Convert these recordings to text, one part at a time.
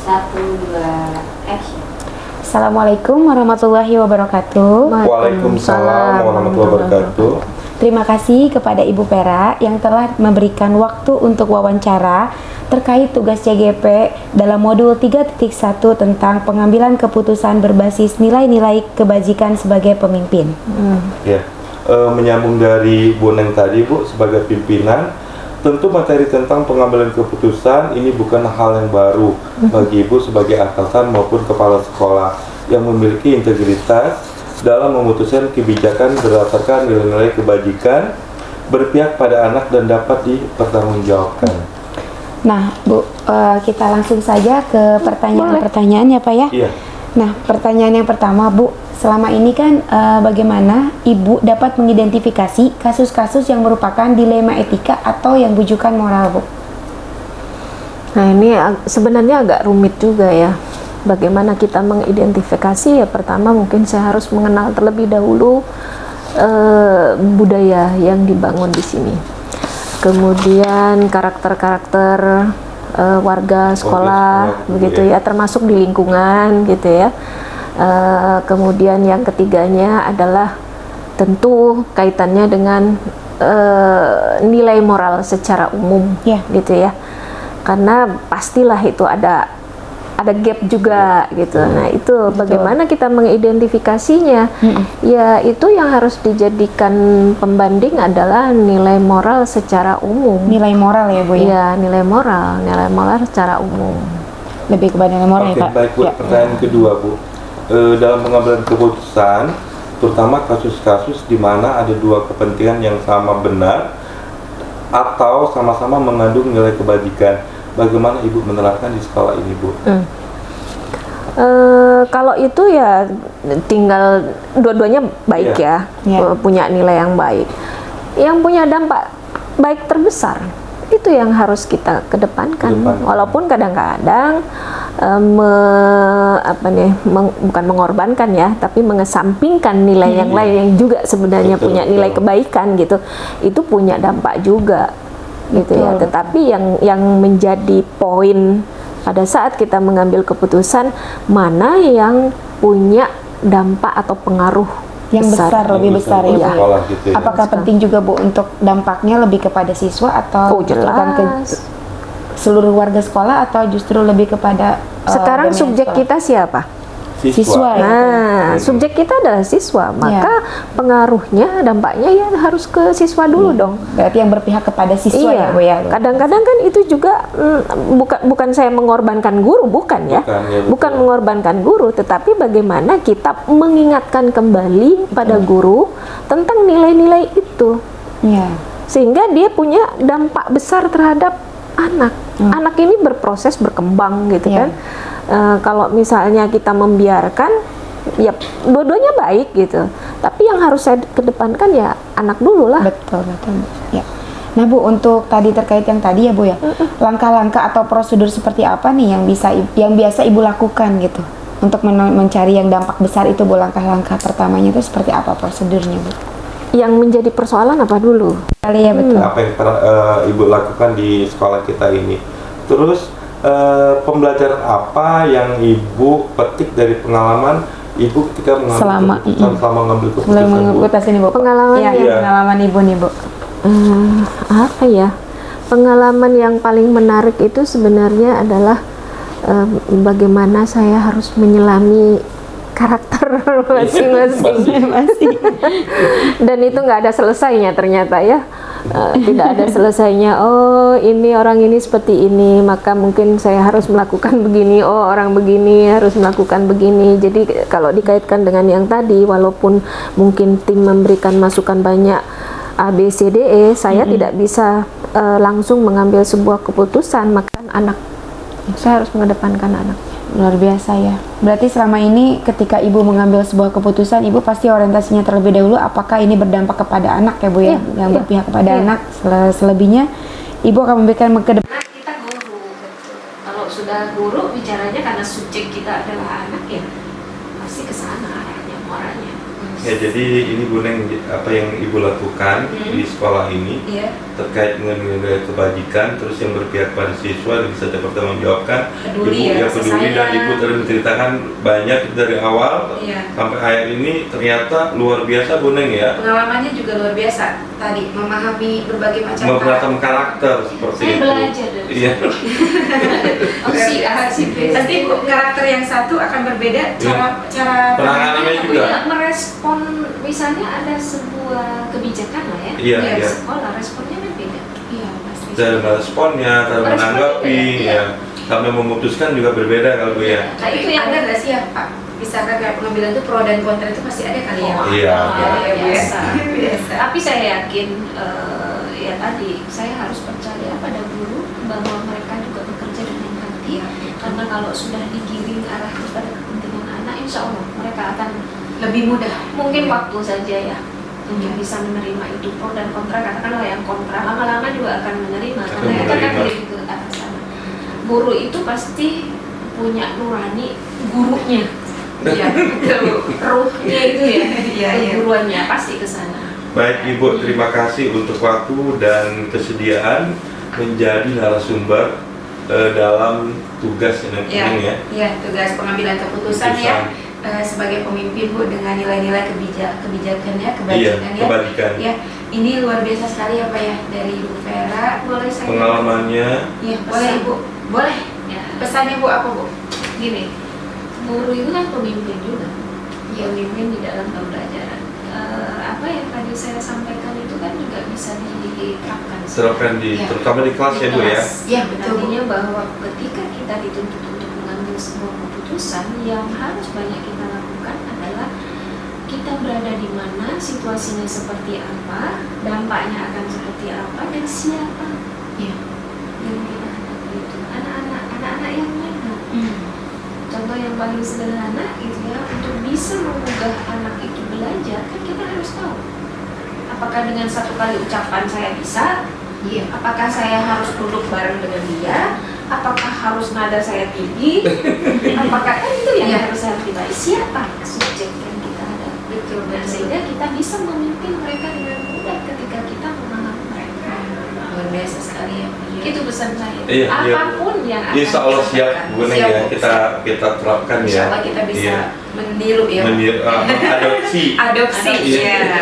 Satu, dua, action. Assalamualaikum warahmatullahi wabarakatuh. Waalaikumsalam warahmatullahi wabarakatuh. Terima kasih kepada Ibu Pera yang telah memberikan waktu untuk wawancara terkait tugas CGP dalam modul 3.1 tentang pengambilan keputusan berbasis nilai-nilai kebajikan sebagai pemimpin. Ya, menyambung dari Bu Neng tadi, Bu, sebagai pimpinan, tentu materi tentang pengambilan keputusan ini bukan hal yang baru bagi Ibu sebagai atasan maupun kepala sekolah yang memiliki integritas dalam memutuskan kebijakan berdasarkan nilai-nilai kebajikan, berpihak pada anak dan dapat dipertanggungjawabkan. Nah, Bu, kita langsung saja ke pertanyaan-pertanyaan ya, Pak ya. Iya. Nah, pertanyaan yang pertama, Bu, selama ini kan bagaimana Ibu dapat mengidentifikasi kasus-kasus yang merupakan dilema etika atau yang bujukan moral, Bu? Nah, ini sebenarnya agak rumit juga ya. Bagaimana kita mengidentifikasi? Ya, pertama mungkin saya harus mengenal terlebih dahulu budaya yang dibangun di sini. Kemudian karakter-karakter warga sekolah, begitu ya, termasuk di lingkungan gitu ya. Kemudian yang ketiganya adalah tentu kaitannya dengan nilai moral secara umum, gitu ya. Karena pastilah itu ada gap juga gitu. Nah, itu bagaimana kita mengidentifikasinya? Ya, itu yang harus dijadikan pembanding adalah nilai moral secara umum. Nilai moral ya, Bu ya? Ya, nilai moral secara umum. Lebih kepada nilai moral ya, Pak? Baik, Bu. Ya. Pertanyaan kedua, Bu. Dalam pengambilan keputusan, terutama kasus-kasus di mana ada dua kepentingan yang sama benar atau sama-sama mengandung nilai kebajikan, bagaimana Ibu menerapkan di sekolah ini, Bu? Kalau itu ya tinggal dua-duanya baik ya, punya nilai yang baik. Yang punya dampak baik terbesar itu yang harus kita kedepankan. Walaupun kadang-kadang bukan mengorbankan ya, tapi mengesampingkan nilai yang lain yang juga sebenarnya punya nilai kebaikan gitu. Itu punya dampak juga. Gitu ya, tetapi yang menjadi poin pada saat kita mengambil keputusan mana yang punya dampak atau pengaruh yang besar lebih besar ya. Gitu ya. Apakah penting juga, Bu, untuk dampaknya lebih kepada siswa atau justru kan ke seluruh warga sekolah atau justru lebih kepada sekarang subjek sekolah? Kita siapa? Siswa. Nah, subjek kita adalah siswa, maka pengaruhnya, dampaknya ya harus ke siswa dulu dong. Berarti yang berpihak kepada siswa ya, Bu ya. Kadang-kadang kan itu juga bukan saya mengorbankan guru, bukan ya. Bukan mengorbankan guru, tetapi bagaimana kita mengingatkan kembali pada guru tentang nilai-nilai itu. Sehingga dia punya dampak besar terhadap anak. Anak ini berproses, berkembang gitu kan. Kalau misalnya kita membiarkan, ya dua-duanya baik gitu. Tapi yang harus saya kedepankan ya anak dulu lah. Betul. Ya. Nah, Bu, untuk tadi terkait yang tadi ya, Bu ya, langkah-langkah atau prosedur seperti apa nih yang biasa Ibu lakukan gitu untuk mencari yang dampak besar itu, Bu? Langkah-langkah pertamanya itu seperti apa prosedurnya, Bu? Yang menjadi persoalan apa dulu? Kali ya, betul. Apa yang pernah Ibu lakukan di sekolah kita ini? Terus pembelajaran apa yang Ibu petik dari pengalaman Ibu ketika mengambil keputusan ini, Bu? Pengalaman pengalaman Ibu nih, Bu. Apa ya? Pengalaman yang paling menarik itu sebenarnya adalah bagaimana saya harus menyelami karakter masing-masing. Dan itu nggak ada selesainya ternyata ya. Tidak ada selesainya. Oh, ini orang ini seperti ini, maka mungkin saya harus melakukan begini. Oh, orang begini harus melakukan begini. Jadi kalau dikaitkan dengan yang tadi, walaupun mungkin tim memberikan masukan banyak A, B, C, D, E, saya tidak bisa langsung mengambil sebuah keputusan. Maka anak, saya harus mengedepankan anak. Luar biasa ya. Berarti selama ini ketika Ibu mengambil sebuah keputusan, Ibu pasti orientasinya terlebih dahulu apakah ini berdampak kepada anak ya, Bu ya, yang berpihak kepada anak. Selebihnya Ibu akan memberikan ke depan. Kita guru, betul. Kalau sudah guru bicaranya karena subjek kita adalah anak ya, pasti ke sana arahnya, moralnya. Ya, jadi ini Bu Neng, apa yang Ibu lakukan di sekolah ini Iya. terkait dengan nilai kebajikan, terus yang berpihak pada siswa dan bisa dipertanggungjawabkan. Peduli Ibu ya, peduli dan sayang. Ibu tadi menceritakan banyak dari awal Iya. sampai akhir ini ternyata luar biasa Bu Neng ya. Pengalamannya juga luar biasa. Tadi memahami berbagai macam Bermacam karakter seperti Saya itu. belajar dari Iya. Oh, si A, si B. Nanti karakter yang satu akan berbeda cara Penanganannya juga. Ya, merespon misalnya ada sebuah kebijakan lah ya. Iya, di iya. sekolah responnya kan beda. Iya, Mas. Cara meresponnya, cara Meresponnya menanggapi, beda, ya. Sampai memutuskan juga berbeda kalau Bu ya. Nah, itu yang ada nggak sih ya Pak? Misalkan kayak pengambilan itu pro dan kontra itu pasti ada kali ya. Iya. Biasa. Biasa. Tapi saya yakin ya tadi saya harus percaya pada guru bahwa mereka juga bekerja dengan hati. Karena kalau sudah digiring arah kepada kepentingan anak, insya Allah mereka akan Lebih mudah. mungkin waktu saja ya untuk bisa menerima itu pro dan kontra. Katakanlah yang kontra lama-lama juga akan menerima Akan karena itu kan menerima. lebih ke arah sana. Guru itu pasti punya nurani gurunya. Iya, betul. Ruhnya itu ya, Iya, iya. keguruannya pasti ke sana. Baik Ibu, terima kasih untuk waktu dan kesediaan menjadi narasumber dalam tugas yang Iya, penting ya. iya, tugas pengambilan keputusan ya. Sebagai pemimpin Bu dengan nilai-nilai kebijakannya, kebajikannya. Iya, kebalikan. Ya, ini luar biasa sekali ya Pak ya dari Ibu Vera. Boleh saya Pengalamannya, Iya, boleh Ibu. Boleh. ya, Pesannya Bu apa Bu? gini, guru itu kan pemimpin juga, pemimpin di dalam pembelajaran. Apa yang tadi saya sampaikan itu kan juga bisa diterapkan. terapkan di, Iya. terutama di kelas ya Bu ya. Iya, betul Bu. Artinya bahwa ketika kita dituntut untuk mengambil sebuah keputusan, yang harus banyak kita lakukan adalah kita berada di mana, situasinya seperti apa, dampaknya akan seperti apa, dan siapa Iya. yang kita hadapi itu. Anak-anak yang mana? Contoh yang paling sederhana gitu ya, untuk bisa mengubah anak itu belajar, kan kita harus tahu apakah dengan satu kali ucapan saya bisa, Iya. apakah saya harus duduk bareng dengan dia, apakah harus nada saya tinggi, apakah kan itu yang Iya. harus saya pilih, siapa subjek yang kita hadapi. Betul, Nah, betul. sehingga kita bisa memimpin mereka dengan mudah ketika kita memahami mereka. Luar biasa sekali ya. Itu pesan saya. Iya, iya. Apapun yang akan Insya Allah kita siap lakukan, Bu Neng Siap, ya, Bu. kita terapkan Insya ya. Allah kita bisa Iya. meniru ya. Bu. Mengadopsi. Adopsi. Iya. Ya.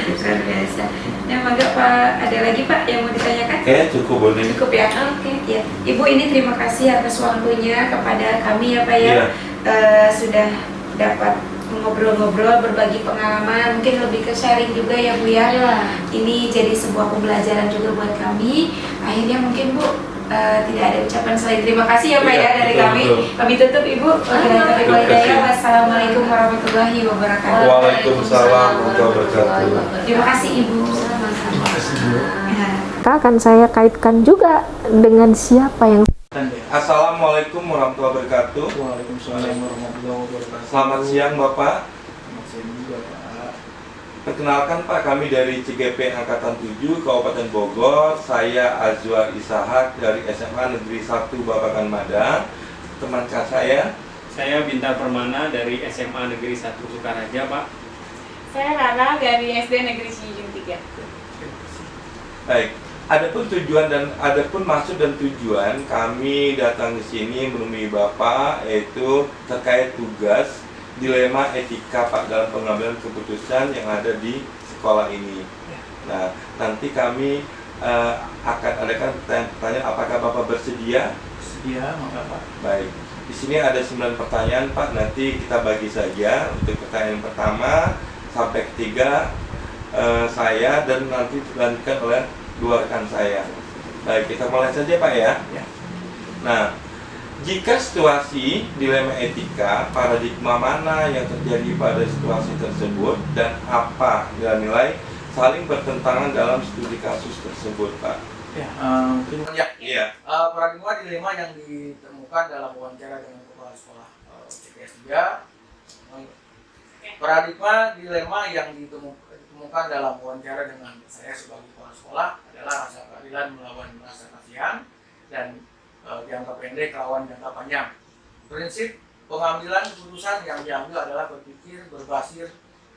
Luar biasa. Nah, mangga Pak, ada lagi Pak yang mau ditanyakan? Kayaknya cukup Bu Neng. Cukup ya. Oke. Ya, Ibu ini terima kasih atas waktunya kepada kami ya Pak ya. Iya. Sudah dapat ngobrol-ngobrol, berbagi pengalaman, mungkin lebih ke sharing juga ya Bu ya. Ya. Ini jadi sebuah pembelajaran juga buat kami. Akhirnya mungkin Bu tidak ada ucapan selain terima kasih ya Pak Iya, ya dari betul, kami. betul. Kami tutup Ibu. Wabillahi Terima kasih. Wassalamualaikum warahmatullahi wabarakatuh. Waalaikumsalam warahmatullahi wabarakatuh. Terima kasih Ibu. Sama-sama. Ya. Akan saya kaitkan juga dengan siapa yang Assalamualaikum warahmatullahi wabarakatuh. Waalaikumsalam warahmatullahi wabarakatuh. Selamat siang Bapak. Selamat siang juga Pak. Perkenalkan Pak, kami dari CGP Angkatan 7 Kabupaten Bogor. Saya Azwar Ishak dari SMA Negeri 1 Babakan Madang. Teman saya Saya Binta Permana dari SMA Negeri 1 Sukaraja Pak. Saya Rara dari SD Negeri Sijung 3. baik. Adapun tujuan dan adapun maksud dan tujuan kami datang ke sini menemui Bapak yaitu terkait tugas dilema etika Pak dalam pengambilan keputusan yang ada di sekolah ini. Nah, nanti kami akan adakan pertanyaan apakah Bapak bersedia? Sedia maka Pak. Baik. Di sini ada 9 pertanyaan Pak, nanti kita bagi saja untuk pertanyaan pertama sampai ketiga saya dan nanti dilanjutkan oleh 2 rekan saya. Baik, kita mulai saja Pak ya. Ya. Nah, jika situasi dilema etika, paradigma mana yang terjadi pada situasi tersebut dan apa nilai-nilai saling bertentangan dalam studi kasus tersebut, Pak? Ya, terima kasih. Iya. Paradigma dilema yang ditemukan dalam wawancara dengan kepala sekolah CPS 3. Paradigma dilema yang ditemukan dalam wawancara dengan saya sebagai kepala sekolah adalah rasa keadilan melawan rasa kasihan dan jangka pendek lawan jangka panjang. Prinsip pengambilan keputusan yang diambil adalah berpikir berbasis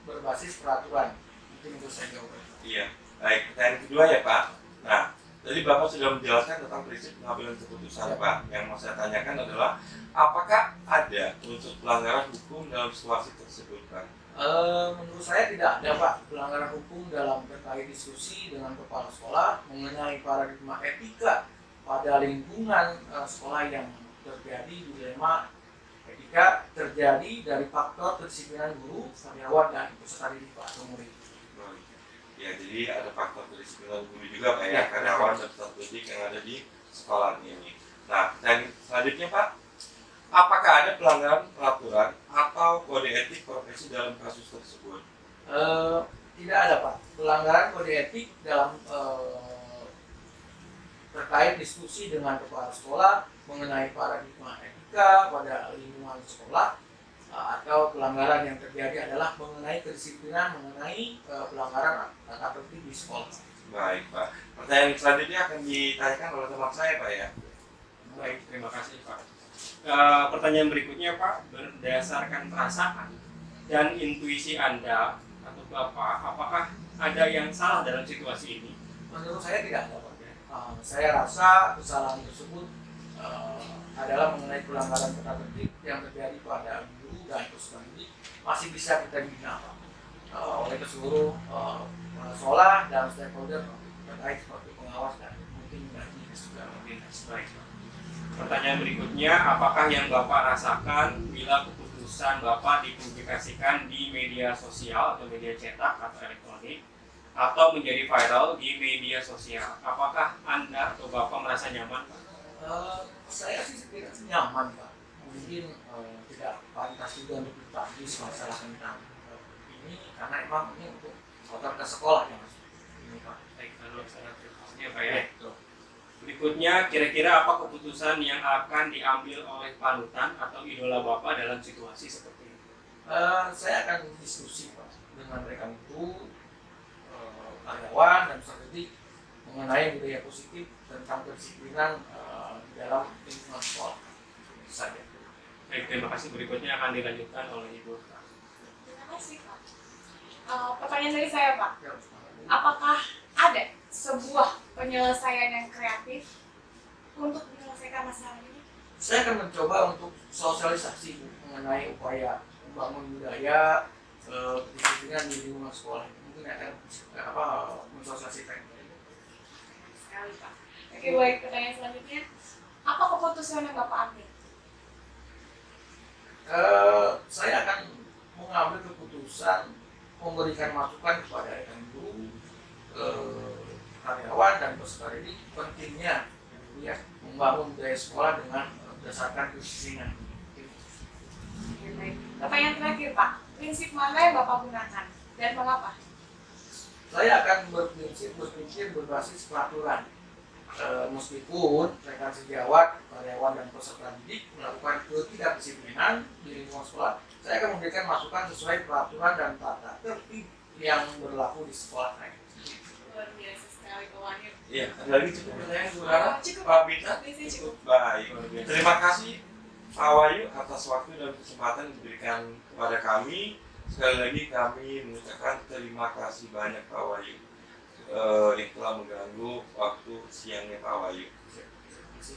berbasis peraturan. Mungkin itu saya jawab. Iya. Baik, pertanyaan kedua ya Pak. Nah, tadi Bapak sudah menjelaskan tentang prinsip pengambilan keputusan Pak. Yang mau saya tanyakan adalah, apakah ada unsur pelanggaran hukum dalam situasi tersebut Pak? Menurut saya tidak ada Pak pelanggaran hukum dalam terkait diskusi dengan kepala sekolah mengenai paradigma etika pada lingkungan sekolah yang terjadi dilema etika terjadi dari faktor kedisiplinan guru, karyawan, dan peserta didik Pak atau murid. Ya, jadi ada faktor kedisiplinan guru juga Pak ya, karyawan dan peserta didik yang ada di sekolah ini. Nah, dan selanjutnya Pak, apakah ada pelanggaran peraturan atau kode etik profesi dalam kasus tersebut? Tidak ada Pak pelanggaran kode etik dalam terkait diskusi dengan kepala sekolah mengenai paradigma etika pada lingkungan sekolah, atau pelanggaran yang terjadi adalah mengenai kedisiplinan, mengenai pelanggaran tata tertib di sekolah. Baik Pak, pertanyaan selanjutnya akan ditanyakan oleh teman saya Pak ya. Baik, terima kasih Pak. Pertanyaan berikutnya Pak, berdasarkan perasaan dan intuisi Anda atau Bapak, apakah ada yang salah dalam situasi ini? Menurut saya tidak ada Pak. Saya rasa kesalahan tersebut adalah mengenai pelanggaran tata tertib yang terjadi pada guru dan peserta didik masih bisa kita bina Pak oleh seluruh sekolah dan stakeholder terkait seperti pengawas dan mungkin dari juga mungkin. Baik. Pertanyaan berikutnya, apakah yang Bapak rasakan bila keputusan Bapak dipublikasikan di media sosial atau media cetak atau elektronik atau menjadi viral di media sosial? Apakah Anda atau Bapak merasa nyaman Pak? Saya sih tidak nyaman Pak. Mungkin tidak pantas juga untuk ditagih masalah tentang ini karena emang ini untuk otoritas sekolah ya Mas. Ini Pak. Baik, lalu saya terima Pak ya. Berikutnya, kira-kira apa keputusan yang akan diambil oleh panutan atau idola Bapak dalam situasi seperti ini? Saya akan diskusi Pak dengan mereka itu karyawan dan peserta didik mengenai budaya positif tentang kedisiplinan di dalam lingkungan sekolah. Itu saja. Baik, terima kasih. Berikutnya akan dilanjutkan oleh Ibu. Terima kasih Pak. Pertanyaan dari saya Pak, apakah ada sebuah penyelesaian yang kreatif untuk menyelesaikan masalah ini? Saya akan mencoba untuk sosialisasi mengenai upaya membangun budaya kedisiplinan di lingkungan sekolah. Mungkin akan mensosialisasikan. Sekali Pak. Oke, baik, pertanyaan selanjutnya, apa keputusan yang Bapak ambil? Saya akan mengambil keputusan memberikan masukan kepada rekan guru, karyawan dan peserta didik pentingnya ya membangun budaya sekolah dengan berdasarkan kedisiplinan. Oke, baik. Pertanyaan terakhir Pak, prinsip mana yang Bapak gunakan dan mengapa? Saya akan berpikir berbasis peraturan. Meskipun rekan sejawat, karyawan dan peserta didik melakukan ketidakdisiplinan di lingkungan sekolah, saya akan memberikan masukan sesuai peraturan dan tata tertib yang berlaku di sekolah saya. Luar biasa sekali Pak Wahyu. Iya, ada lagi cukup pertanyaan saudara? Cukup. Pak Bita? Cukup. Baik. Terima kasih Pak Wahyu atas waktu dan kesempatan yang diberikan kepada kami. Sekali lagi kami mengucapkan terima kasih banyak Pak Wahyu yang telah mengganggu waktu siangnya Pak Wahyu. Terima kasih.